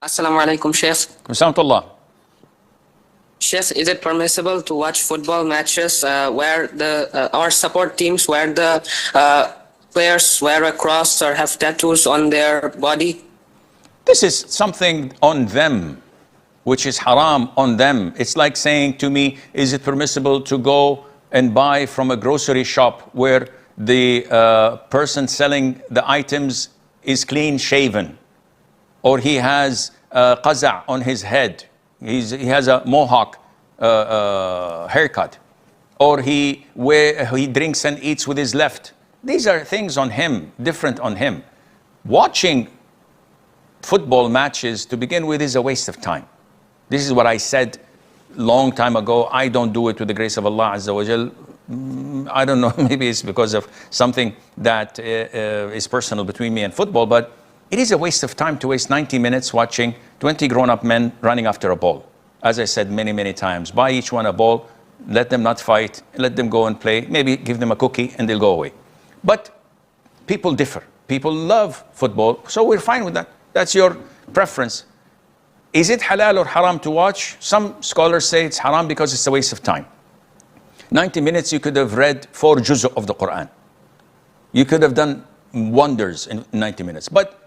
Assalamu alaikum, Sheikh. Bismillah. Sheikh, is it permissible to watch football matches where our support teams where the players wear a cross or have tattoos on their body? This is something on them, which is haram on them. It's like saying to me, is it permissible to go and buy from a grocery shop where the person selling the items is clean shaven, or he has qaza on his head, he has a mohawk haircut, or he drinks and eats with his left. These are things on him, different on him. Watching football matches to begin with is a waste of time. This is what I said long time ago. I don't do it with the grace of Allah Azza wa Jal. I don't know, maybe it's because of something that is personal between me and football, but it is a waste of time to waste 90 minutes watching 20 grown-up men running after a ball. As I said many, many times, buy each one a ball, let them not fight, let them go and play, maybe give them a cookie and they'll go away. But people differ. People love football, so we're fine with that. That's your preference. Is it halal or haram to watch? Some scholars say it's haram because it's a waste of time. 90 minutes, you could have read 4 juz of the Qur'an. You could have done wonders in 90 minutes. But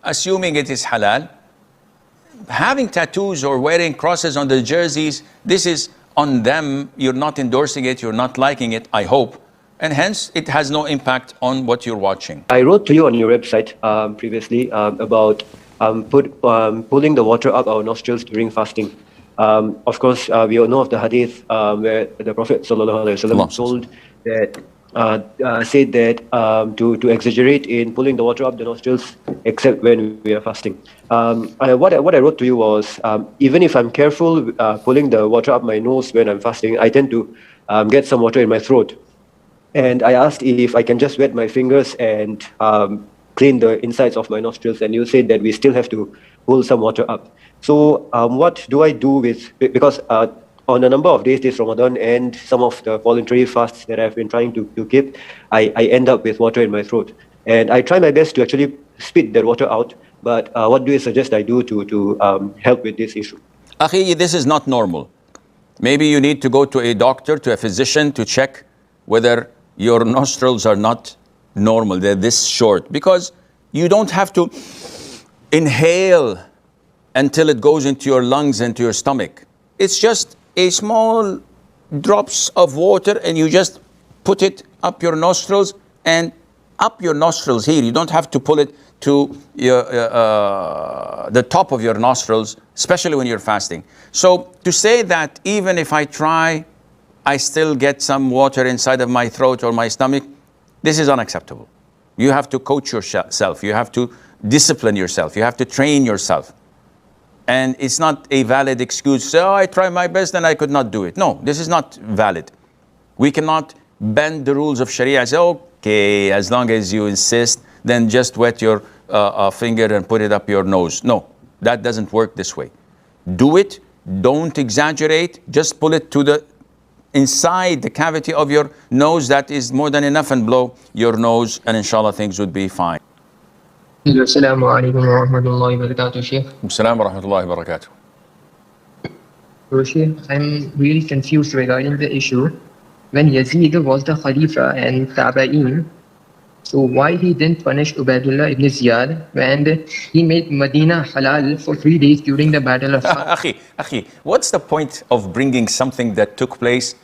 assuming it is halal, having tattoos or wearing crosses on the jerseys, this is on them. You're not endorsing it, you're not liking it, I hope. And hence, it has no impact on what you're watching. I wrote to you on your website previously about pulling the water up our nostrils during fasting. Of course, we all know of the hadith where the Prophet ﷺ told that, said that to exaggerate in pulling the water up the nostrils, except when we are fasting. What I wrote to you was, even if I'm careful pulling the water up my nose when I'm fasting, I tend to get some water in my throat. And I asked if I can just wet my fingers and clean the insides of my nostrils, and you said that we still have to pull some water up. So what do I do because on a number of days this Ramadan and some of the voluntary fasts that I've been trying to keep, I end up with water in my throat. And I try my best to actually spit that water out, but what do you suggest I do to help with this issue? Akhi, this is not normal. Maybe you need to go to a doctor, to a physician, to check whether your nostrils are not normal, they're this short, because you don't have to inhale until it goes into your lungs, into your stomach. It's just a small drops of water and you just put it up your nostrils and up your nostrils here. You don't have to pull it to your, the top of your nostrils, especially when you're fasting. So to say that even if I try, I still get some water inside of my throat or my stomach, this is unacceptable. You have to coach yourself. You have to discipline yourself. You have to train yourself. And it's not a valid excuse. So, oh, I try my best and I could not do it. No, this is not valid. We cannot bend the rules of Sharia and say, okay, as long as you insist, then just wet your finger and put it up your nose. No, that doesn't work this way. Do it. Don't exaggerate. Just pull it to the inside the cavity of your nose. That is more than enough, and blow your nose, and inshallah things would be fine. Assalamu alaikum wa rahmatullahi wa barakatuh, Sheikh. Assalamu wa rahmatullahi wa barakatuh. So, Sheikh, I'm really confused regarding the issue. When Yazeed was the Khalifa and Tabaeen, so why he didn't punish Ubaidullah ibn Ziyad when he made Medina halal for 3 days during the Battle of Akhi, what's the point of bringing something that took place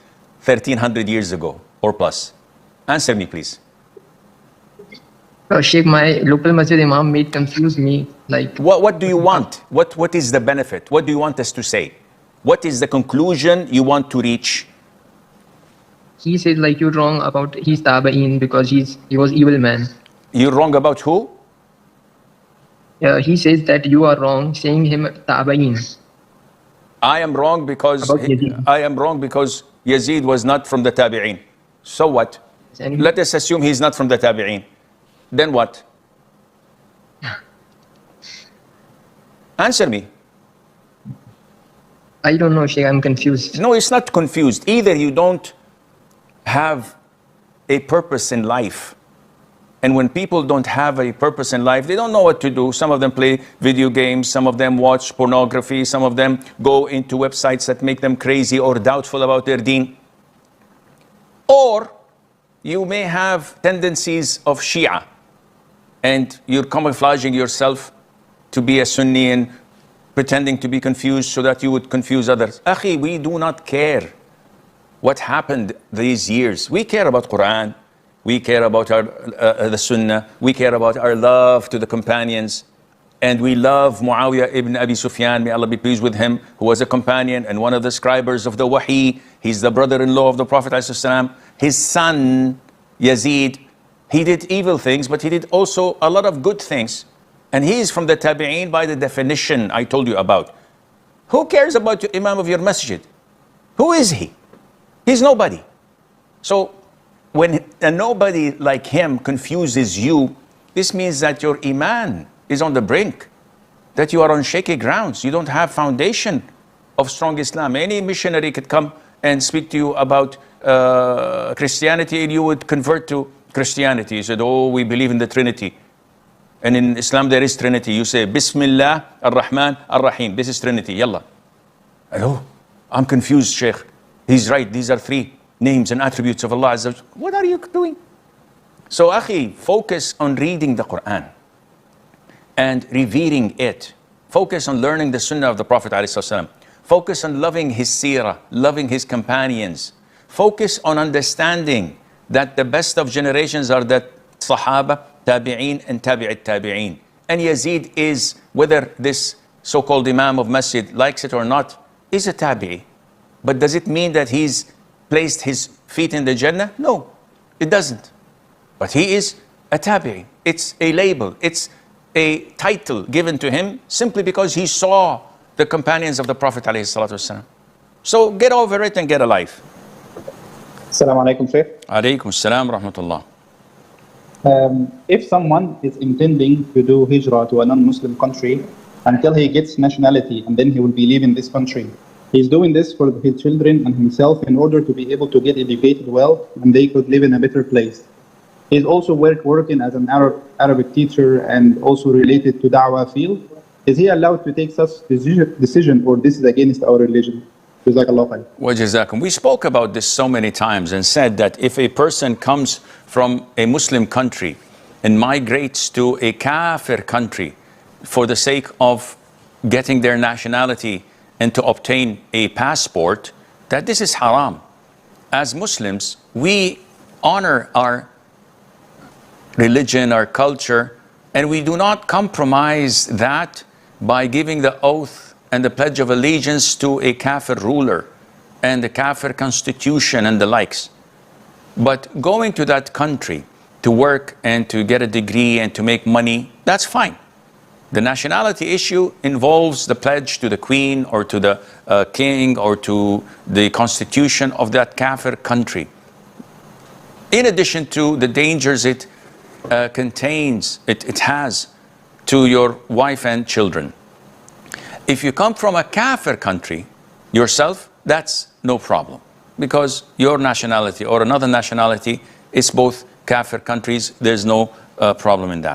1300 years ago or plus? Answer me, please. Sheikh, my local masjid imam made confuse me. Like, what do you want? What is the benefit? What do you want us to say? What is the conclusion you want to reach? He said like you're wrong about his Tabaeen because he was evil man. You're wrong about who? He says that you are wrong saying him Tabaeen. I am wrong because Yazeed was not from the Tabi'een. So what? Let us assume he's not from the Tabi'een. Then what? Answer me. I don't know, Sheikh. I'm confused. No, it's not confused. Either you don't have a purpose in life, And when people don't have a purpose in life, they don't know what to do. Some of them play video games, some of them watch pornography, some of them go into websites that make them crazy or doubtful about their deen. Or you may have tendencies of Shia, and you're camouflaging yourself to be a Sunni and pretending to be confused so that you would confuse others. Akhi, we do not care what happened these years. We care about Qur'an. We care about the Sunnah. We care about our love to the companions. And we love Muawiyah ibn Abi Sufyan, may Allah be pleased with him, who was a companion and one of the scribers of the Wahi. He's the brother-in-law of the Prophet ﷺ. His son, Yazeed, he did evil things, but he did also a lot of good things. And he is from the Tabi'een by the definition I told you about. Who cares about the Imam of your masjid? Who is he? He's nobody. So when a nobody like him confuses you, this means that your iman is on the brink, that you are on shaky grounds. You don't have foundation of strong Islam. Any missionary could come and speak to you about Christianity, and you would convert to Christianity. You said, oh, we believe in the Trinity. And in Islam there is Trinity. You say, Bismillah ar-Rahman ar-Rahim. This is Trinity, yallah. Oh, I'm confused, Sheikh. He's right, these are three names and attributes of Allah Azza wa Jalla. What are you doing? So, akhi, focus on reading the Quran and revering it. Focus on learning the Sunnah of the Prophet ﷺ. Focus on loving his seerah, loving his companions. Focus on understanding that the best of generations are the Sahaba, Tabi'een, and Tabi'it Tabi'een. And Yazeed is, whether this so-called Imam of Masjid likes it or not, is a Tabi'i. But does it mean that he's placed his feet in the Jannah? No, it doesn't. But he is a Tabi'i. It's a label. It's a title given to him simply because he saw the companions of the Prophet ﷺ. So get over it and get a life. Assalamu alaikum, Sheikh. Alaykum assalam rahmatullah. If someone is intending to do hijrah to a non-Muslim country until he gets nationality and then he will be leaving this country, he's doing this for his children and himself in order to be able to get educated well and they could live in a better place. He's also working as an Arabic teacher and also related to da'wah field. Is he allowed to take such decision, or this is against our religion? Jazakallah khair. Wa jazakum. We spoke about this so many times and said that if a person comes from a Muslim country and migrates to a kafir country for the sake of getting their nationality and to obtain a passport, that this is haram. As Muslims, we honor our religion, our culture, and we do not compromise that by giving the oath and the pledge of allegiance to a kafir ruler and the kafir constitution and the likes. But going to that country to work and to get a degree and to make money, that's fine. The nationality issue involves the pledge to the queen or to the king or to the constitution of that kafir country. In addition to the dangers it has to your wife and children. If you come from a kafir country yourself, that's no problem, because your nationality or another nationality is both kafir countries. There's no problem in that.